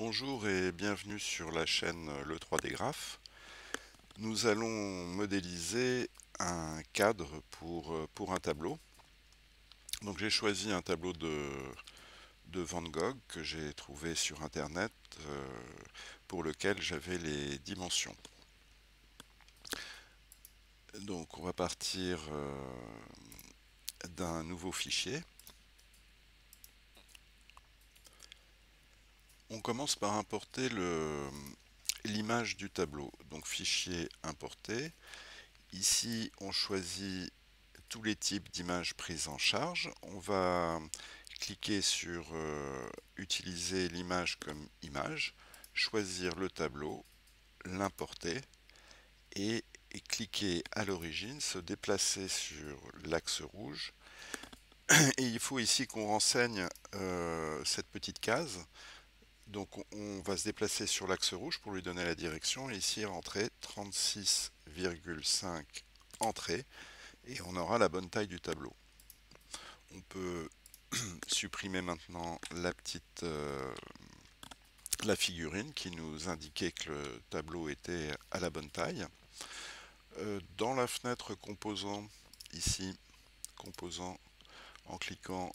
Bonjour et bienvenue sur la chaîne Le 3D Graph. Nous allons modéliser un cadre pour un tableau. Donc j'ai choisi un tableau de Van Gogh que j'ai trouvé sur internet pour lequel j'avais les dimensions. Donc on va partir d'un nouveau fichier. On commence par importer l'image du tableau. Donc fichier importé. Ici on choisit tous les types d'images prises en charge. On va cliquer sur utiliser l'image comme image, choisir le tableau, l'importer et cliquer à l'origine, se déplacer sur l'axe rouge. Et il faut ici qu'on renseigne cette petite case. Donc on va se déplacer sur l'axe rouge pour lui donner la direction et ici rentrer 36,5 entrée et on aura la bonne taille du tableau. On peut supprimer maintenant la figurine qui nous indiquait que le tableau était à la bonne taille. Dans la fenêtre composant, ici, composant, en cliquant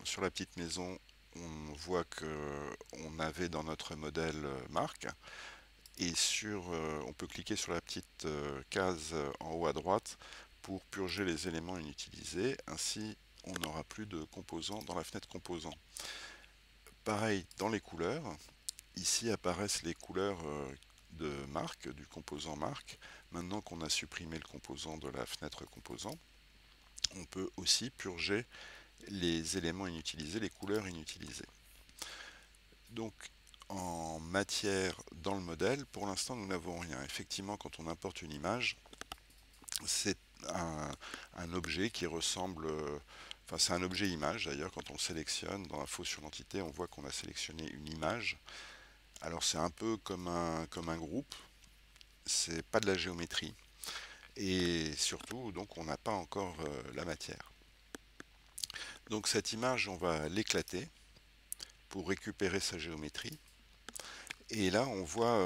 sur la petite maison, on voit que on avait dans notre modèle marque. Et on peut cliquer sur la petite case en haut à droite pour purger les éléments inutilisés. Ainsi, on n'aura plus de composants dans la fenêtre composants. Pareil dans les couleurs. Ici apparaissent les couleurs de marque, du composant marque. Maintenant qu'on a supprimé le composant de la fenêtre composant, on peut aussi purger les éléments inutilisés, les couleurs inutilisées. Donc en matière dans le modèle, pour l'instant nous n'avons rien. Effectivement, quand on importe une image, c'est un objet qui ressemble, enfin c'est un objet image d'ailleurs. Quand on le sélectionne dans Info sur l'entité, on voit qu'on a sélectionné une image. Alors c'est un peu comme un groupe, c'est pas de la géométrie et surtout donc on n'a pas encore la matière. Donc cette image on va l'éclater pour récupérer sa géométrie et là on voit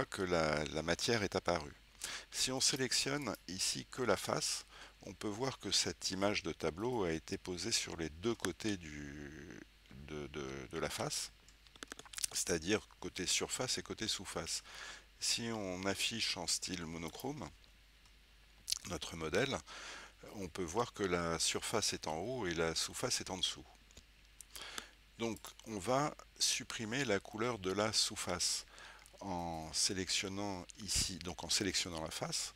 que la matière est apparue. Si on sélectionne ici que la face, on peut voir que cette image de tableau a été posée sur les deux côtés de la face, c'est-à-dire côté surface et côté sous-face. Si on affiche en style monochrome notre modèle, on peut voir que la surface est en haut et la sous-face est en dessous. Donc on va supprimer la couleur de la sous-face en sélectionnant ici, donc en sélectionnant la face,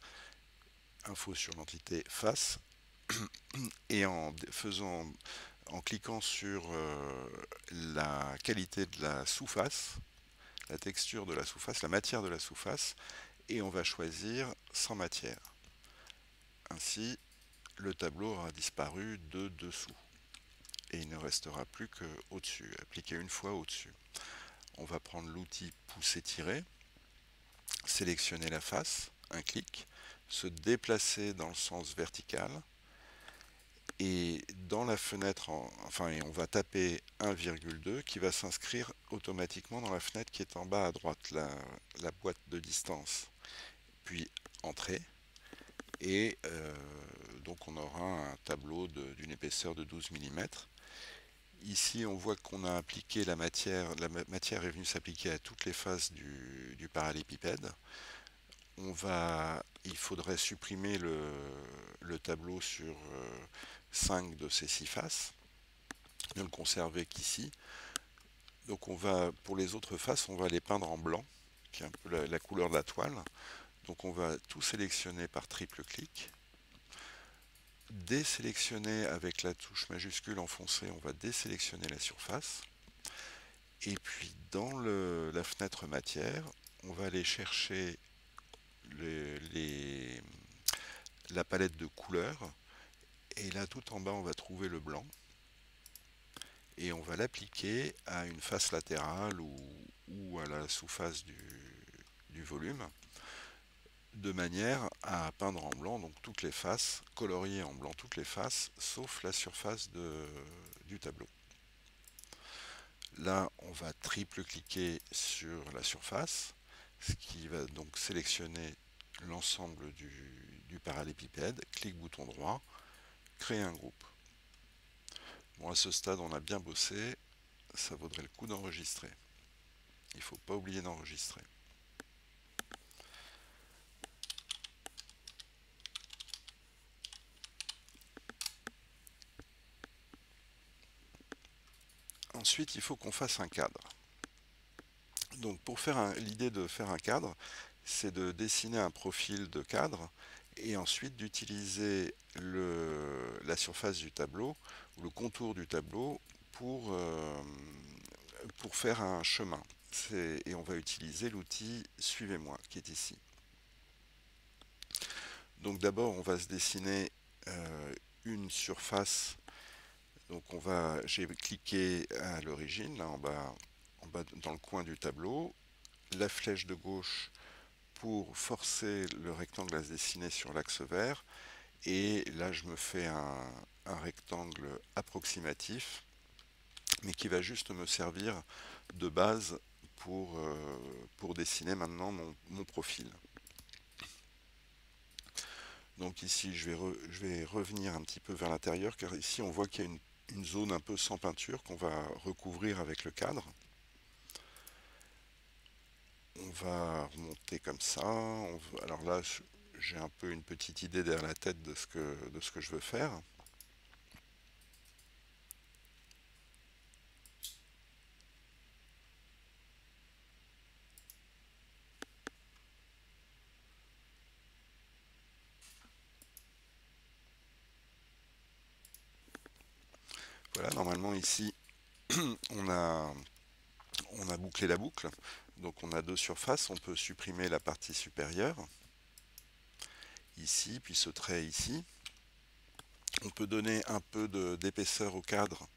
info sur l'entité face, et en cliquant sur la qualité de la sous-face, la texture de la sous-face, la matière de la sous-face, et on va choisir sans matière. Ainsi, le tableau aura disparu de dessous et il ne restera plus qu'au-dessus, appliqué une fois au-dessus. On va prendre l'outil pousser-tirer, sélectionner la face, un clic, se déplacer dans le sens vertical et dans la fenêtre, on va taper 1,2 qui va s'inscrire automatiquement dans la fenêtre qui est en bas à droite, la boîte de distance, puis entrée. Et donc on aura un tableau d'une épaisseur de 12 mm. Ici on voit qu'on a appliqué la matière est venue s'appliquer à toutes les faces du parallélépipède. Il faudrait supprimer le tableau sur 5 de ces 6 faces, ne le conserver qu'ici. Donc pour les autres faces, on va les peindre en blanc, qui est un peu la couleur de la toile. Donc on va tout sélectionner par triple clic, désélectionner avec la touche majuscule enfoncée, on va désélectionner la surface. Et puis dans la fenêtre matière, on va aller chercher la palette de couleurs. Et là tout en bas, on va trouver le blanc. Et on va l'appliquer à une face latérale ou à la sous-face du volume, de manière à peindre en blanc donc toutes les faces, colorier en blanc toutes les faces, sauf la surface du tableau. Là, on va triple-cliquer sur la surface, ce qui va donc sélectionner l'ensemble du parallélépipède. Clic bouton droit, créer un groupe. Bon, à ce stade, on a bien bossé, ça vaudrait le coup d'enregistrer. Il ne faut pas oublier d'enregistrer. Ensuite, il faut qu'on fasse un cadre. Donc pour faire l'idée de faire un cadre, c'est de dessiner un profil de cadre et ensuite d'utiliser la surface du tableau ou le contour du tableau pour faire un chemin. Et on va utiliser l'outil Suivez-moi qui est ici. Donc d'abord on va se dessiner une surface. Donc j'ai cliqué à l'origine, là en bas dans le coin du tableau, la flèche de gauche pour forcer le rectangle à se dessiner sur l'axe vert, et là je me fais un rectangle approximatif, mais qui va juste me servir de base pour dessiner maintenant mon profil. Donc ici je vais revenir un petit peu vers l'intérieur, car ici on voit qu'il y a une zone un peu sans peinture qu'on va recouvrir avec le cadre. On va remonter comme ça. Alors là, j'ai un peu une petite idée derrière la tête de ce que je veux faire. Voilà, normalement ici, on a, on a bouclé la boucle. Donc on a deux surfaces. On peut supprimer la partie supérieure, ici, puis ce trait ici. On peut donner un peu d'épaisseur au cadre.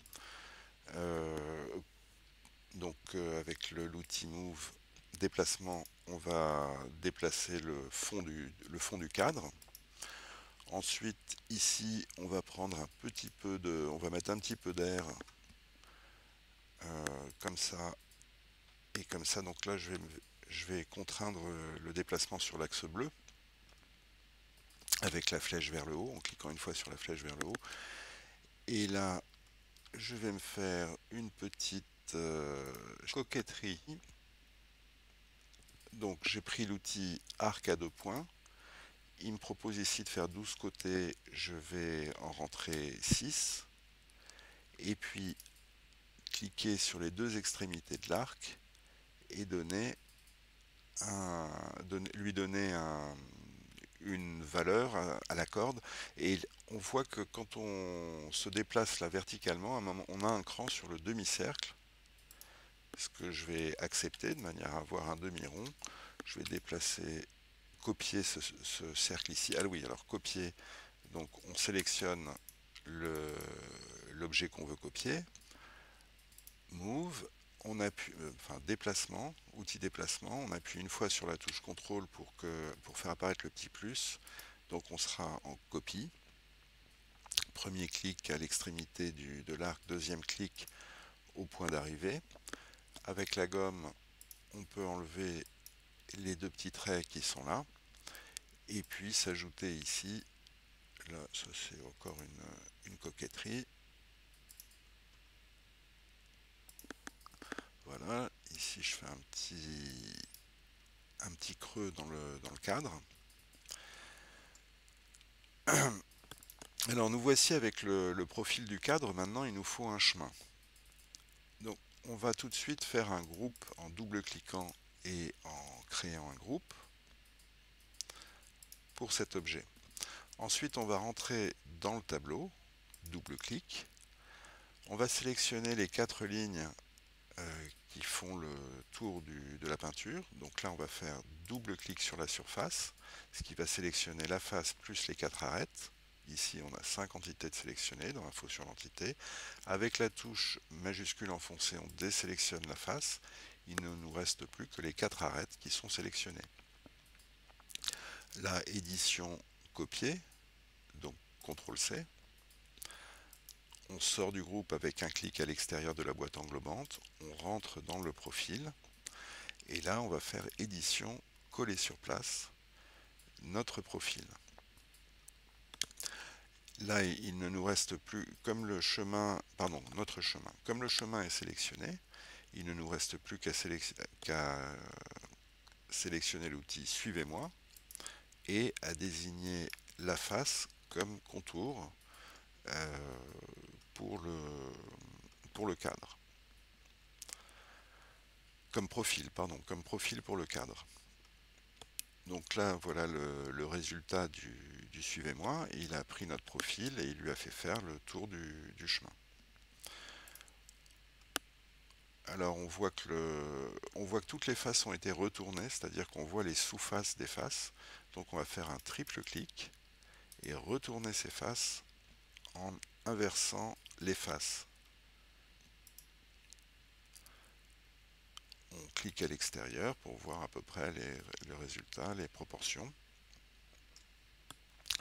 Avec l'outil Move, déplacement, on va déplacer le fond du cadre. Ensuite, ici, on va prendre on va mettre un petit peu d'air, comme ça et comme ça. Donc là, je vais contraindre le déplacement sur l'axe bleu avec la flèche vers le haut, en cliquant une fois sur la flèche vers le haut. Et là, je vais me faire une petite coquetterie. Donc j'ai pris l'outil arc à 2 points. Il me propose ici de faire 12 côtés, je vais en rentrer 6. Et puis cliquer sur les deux extrémités de l'arc et lui donner une valeur à la corde. Et on voit que quand on se déplace là verticalement, à un moment, on a un cran sur le demi-cercle, ce que je vais accepter de manière à avoir un demi-rond. Je vais déplacer, copier ce cercle ici. Ah oui, alors copier, donc on sélectionne l'objet qu'on veut copier. Move, on appuie, déplacement, outil déplacement, on appuie une fois sur la touche contrôle pour faire apparaître le petit plus. Donc on sera en copie. Premier clic à l'extrémité de l'arc, deuxième clic au point d'arrivée. Avec la gomme, on peut enlever les deux petits traits qui sont là. Et puis s'ajouter ici, là ça c'est encore une coquetterie. Voilà, ici je fais un petit creux dans le cadre. Alors nous voici avec le profil du cadre. Maintenant il nous faut un chemin. Donc on va tout de suite faire un groupe en double-cliquant et en créant un groupe pour cet objet. Ensuite on va rentrer dans le tableau, double-clic. On va sélectionner les 4 lignes qui font le tour de la peinture. Donc là on va faire double-clic sur la surface, ce qui va sélectionner la face plus les 4 arêtes. Ici, on a 5 entités de sélectionnées dans Info sur l'entité. Avec la touche majuscule enfoncée, on désélectionne la face. Il ne nous reste plus que les 4 arêtes qui sont sélectionnées. La édition copier, donc CTRL-C. On sort du groupe avec un clic à l'extérieur de la boîte englobante, on rentre dans le profil, et là on va faire édition, coller sur place notre profil. Là, il ne nous reste plus, comme le chemin, pardon, notre chemin, comme le chemin est sélectionné, il ne nous reste plus qu'à sélectionner l'outil Suivez-moi et à désigner la face comme contour euh, pour le cadre. Comme profil, pardon, comme profil pour le cadre. Donc là, voilà le résultat du Suivez-moi. Il a pris notre profil et il lui a fait faire le tour du chemin. Alors on voit que toutes les faces ont été retournées, c'est-à-dire qu'on voit les sous-faces des faces. Donc on va faire un triple clic et retourner ces faces en inversant les faces. On clique à l'extérieur pour voir à peu près le résultat, les proportions.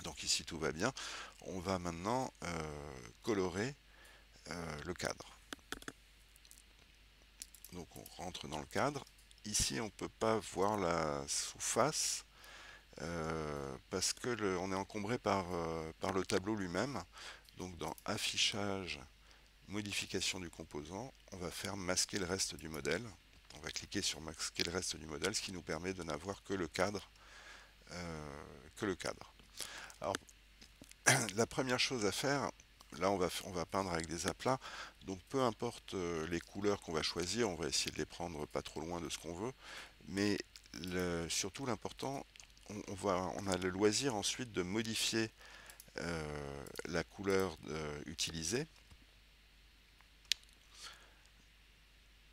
Donc ici tout va bien. On va maintenant colorer le cadre. Donc on rentre dans le cadre. Ici on ne peut pas voir la sous-face parce que on est encombré par le tableau lui-même. Donc dans affichage, modification du composant, on va faire masquer le reste du modèle. On va cliquer sur masquer le reste du modèle, ce qui nous permet de n'avoir que le cadre. Alors la première chose à faire, là on va peindre avec des aplats, donc peu importe les couleurs qu'on va choisir, on va essayer de les prendre pas trop loin de ce qu'on veut, mais surtout l'important, on a le loisir ensuite de modifier la couleur utilisée.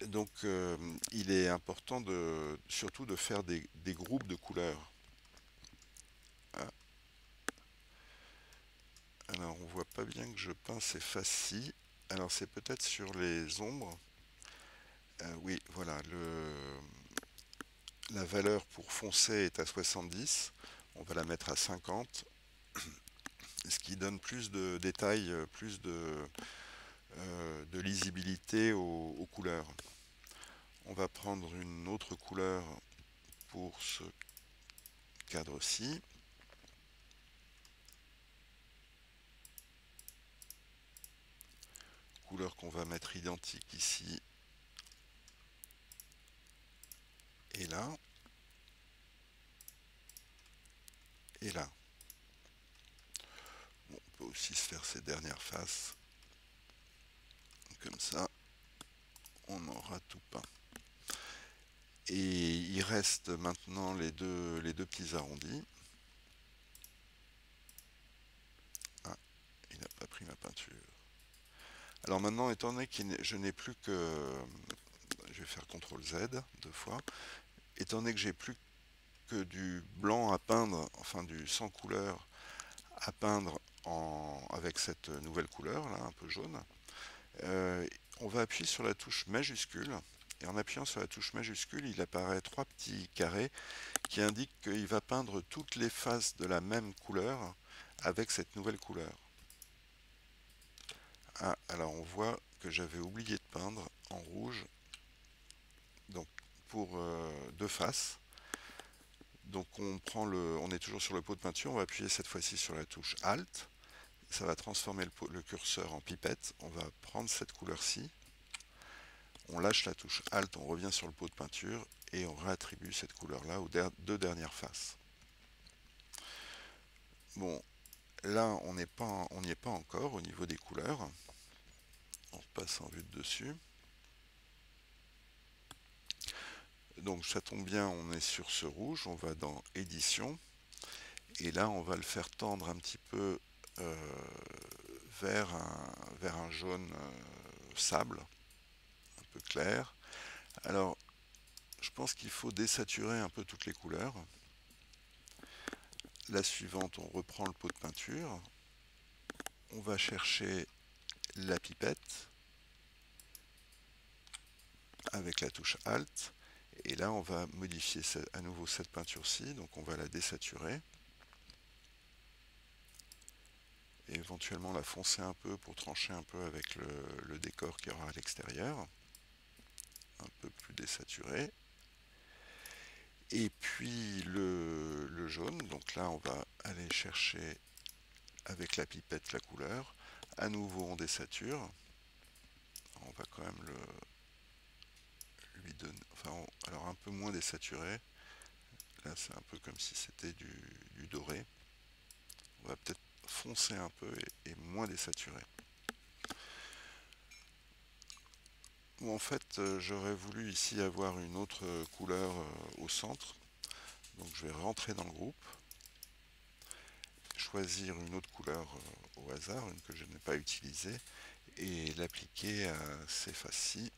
Donc il est important surtout de faire des groupes de couleurs. Ah, alors on voit pas bien que je peins ces faces-ci. Alors c'est peut-être sur les ombres. Oui, voilà, la valeur pour foncé est à 70. On va la mettre à 50, ce qui donne plus de détails, plus de lisibilité aux couleurs. On va prendre une autre couleur pour ce cadre-ci. Couleur qu'on va mettre identique ici et là. Et là. Bon, on peut aussi se faire ces dernières faces. Comme ça, on aura tout peint. Et il reste maintenant les deux petits arrondis. Ah, il n'a pas pris ma peinture. Alors maintenant, étant donné que je n'ai plus que... Je vais faire CTRL Z deux fois. Étant donné que j'ai plus que du blanc à peindre, enfin du sans couleur à peindre avec cette nouvelle couleur, là, un peu jaune, on va appuyer sur la touche majuscule. Et en appuyant sur la touche majuscule, il apparaît trois petits carrés qui indiquent qu'il va peindre toutes les faces de la même couleur avec cette nouvelle couleur. Ah, alors on voit que j'avais oublié de peindre en rouge, donc pour deux faces. Donc on est toujours sur le pot de peinture, on va appuyer cette fois-ci sur la touche Alt. Ça va transformer le curseur en pipette. On va prendre cette couleur-ci. On lâche la touche Alt, on revient sur le pot de peinture et on réattribue cette couleur-là aux deux dernières faces. Bon, là on n'y est pas encore au niveau des couleurs. On passe en vue de dessus. Donc ça tombe bien, on est sur ce rouge, on va dans édition et là on va le faire tendre un petit peu vers un jaune sable, un peu clair. Alors je pense qu'il faut désaturer un peu toutes les couleurs. La suivante, on reprend le pot de peinture, on va chercher la pipette avec la touche Alt et là on va modifier à nouveau cette peinture-ci, donc on va la désaturer et éventuellement la foncer un peu pour trancher un peu avec le décor qu'il y aura à l'extérieur, un peu plus désaturé. Et puis le jaune, donc là on va aller chercher avec la pipette la couleur. À nouveau on désature. On va quand même lui donner, enfin alors un peu moins désaturé. Là c'est un peu comme si c'était du doré. On va peut-être foncer un peu et moins désaturé. Bon, en fait j'aurais voulu ici avoir une autre couleur au centre. Donc je vais rentrer dans le groupe, choisir une autre couleur au hasard, une que je n'ai pas utilisée, et l'appliquer à ces faces-ci.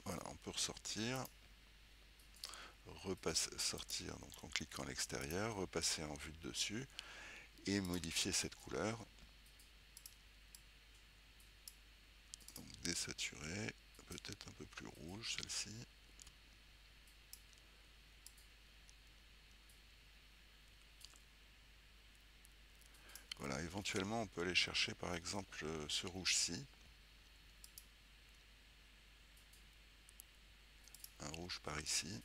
Voilà, on peut ressortir, sortir donc en cliquant à l'extérieur, repasser en vue de dessus et modifier cette couleur. Donc désaturer, peut-être un peu plus rouge celle-ci. Voilà, éventuellement on peut aller chercher par exemple ce rouge-ci, un rouge par ici.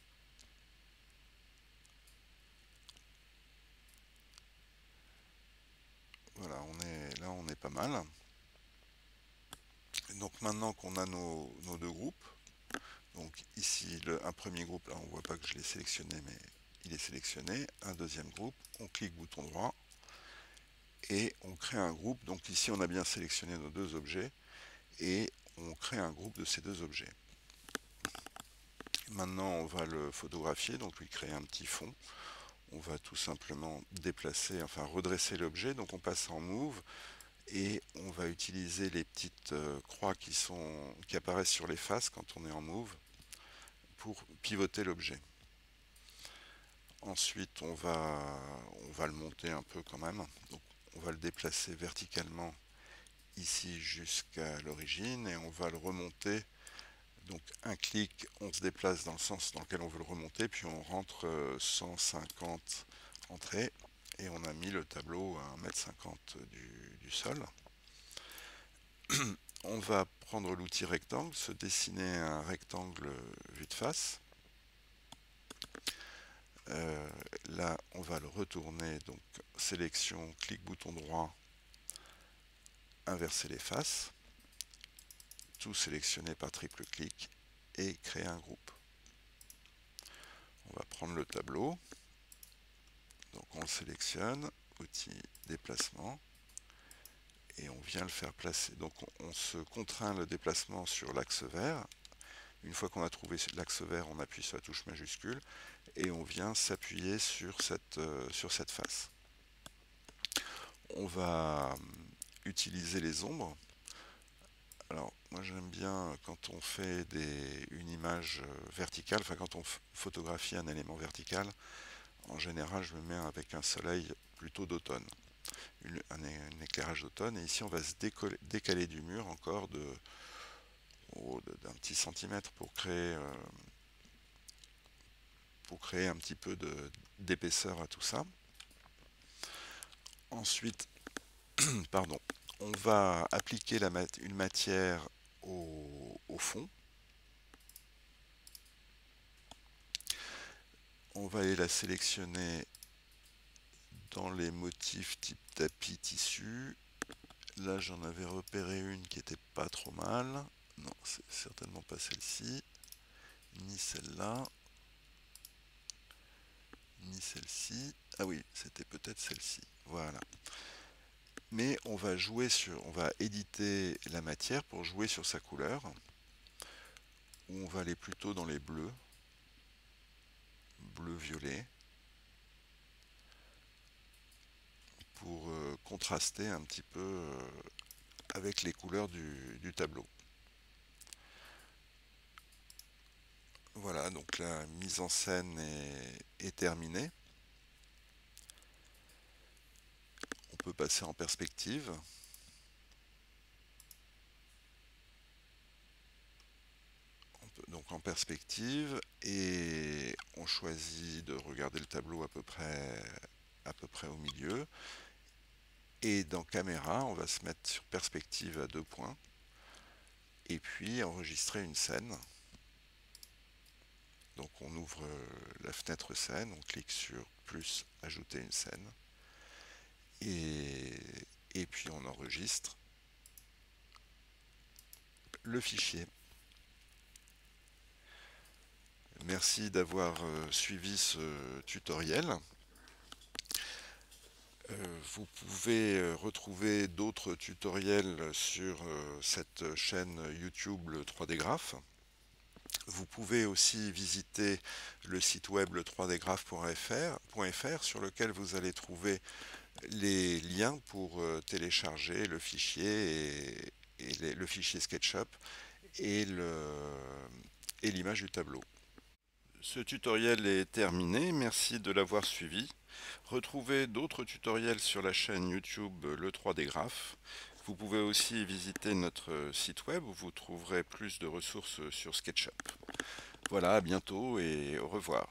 Voilà, on est pas mal. Donc maintenant qu'on a nos deux groupes, donc ici un premier groupe, là on voit pas que je l'ai sélectionné, mais il est sélectionné. Un deuxième groupe, on clique bouton droit et on crée un groupe. Donc ici on a bien sélectionné nos deux objets et on crée un groupe de ces deux objets. Maintenant on va le photographier, donc lui créer un petit fond. On va tout simplement déplacer, enfin redresser l'objet, donc on passe en Move et on va utiliser les petites croix qui apparaissent sur les faces quand on est en Move pour pivoter l'objet. Ensuite on va le monter un peu quand même, donc on va le déplacer verticalement ici jusqu'à l'origine et on va le remonter. Donc un clic, on se déplace dans le sens dans lequel on veut le remonter, puis on rentre 150 entrées et on a mis le tableau à 1,50 m du sol. On va prendre l'outil rectangle, se dessiner un rectangle vue de face. Là on va le retourner, donc sélection, clic bouton droit, inverser les faces, tout sélectionner par triple clic et créer un groupe. On va prendre le tableau, donc on le sélectionne, outil déplacement, et on vient le faire placer. Donc on se contraint le déplacement sur l'axe vert. Une fois qu'on a trouvé l'axe vert, on appuie sur la touche majuscule et on vient s'appuyer sur cette face. On va utiliser les ombres. Alors moi j'aime bien quand on fait une image verticale, enfin quand on photographie un élément vertical, en général je me mets avec un soleil plutôt d'automne, un éclairage d'automne, et ici on va se décaler du mur encore d'un petit centimètre pour créer un petit peu d'épaisseur à tout ça. Ensuite, pardon, on va appliquer une matière au fond. On va aller la sélectionner dans les motifs type tapis tissu. Là j'en avais repéré une qui était pas trop mal. Non, c'est certainement pas celle-ci, ni celle-là, ni celle-ci. Ah oui, c'était peut-être celle-ci. Voilà. Mais on va éditer la matière pour jouer sur sa couleur. Où on va aller plutôt dans les bleus, bleu-violet, pour contraster un petit peu avec les couleurs du tableau. Voilà, donc la mise en scène est terminée. On peut passer en perspective. Donc en perspective, et on choisit de regarder le tableau à peu près au milieu. Et dans caméra, on va se mettre sur perspective à 2 points. Et puis enregistrer une scène. Donc on ouvre la fenêtre scène, on clique sur plus ajouter une scène. Et puis on enregistre le fichier. Merci d'avoir suivi ce tutoriel. Vous pouvez retrouver d'autres tutoriels sur cette chaîne YouTube le 3D Graph. Vous pouvez aussi visiter le site web le 3dgraph.fr sur lequel vous allez trouver les liens pour télécharger le fichier et le fichier SketchUp et l'image du tableau. Ce tutoriel est terminé, merci de l'avoir suivi. Retrouvez d'autres tutoriels sur la chaîne YouTube le 3D Graph. Vous pouvez aussi visiter notre site web où vous trouverez plus de ressources sur SketchUp. Voilà, à bientôt et au revoir.